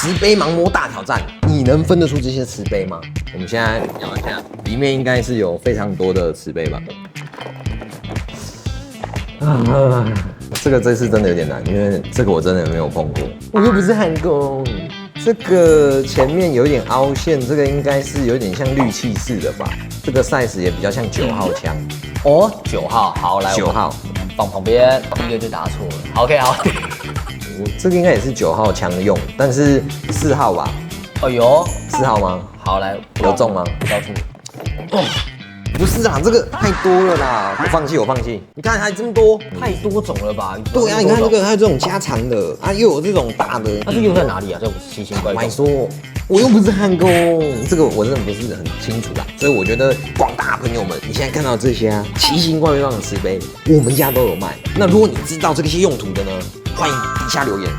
瓷杯盲摸大挑战，你能分得出这些瓷杯吗？我们现在摇一下，里面应该是有非常多的瓷杯吧。这次真的有点难，因为这个我真的没有碰过，我又不是焊工。这个前面有点凹陷，这个应该是有点像氯气式的吧？这个 size 也比较像9号枪。哦，9号，好来9号放旁边，第一个就答错了。OK， 好。我这个应该也是9号枪用，但是4号吧？哦有4号吗？好来，有中吗？我告诉你，哦，不是啊，这个太多了啦，我放弃，我放弃。你看还这么多，太多种了吧？对啊，你看这个还有这种加长的啊，又有这种大的。它是用在哪里啊？这种奇形怪状。我说，我又不是焊工，这个我真的不是很清楚啦。所以我觉得广大朋友们，你现在看到这些啊奇形怪状的瓷杯，我们家都有卖。那如果你知道这些用途的呢，欢迎底下留言。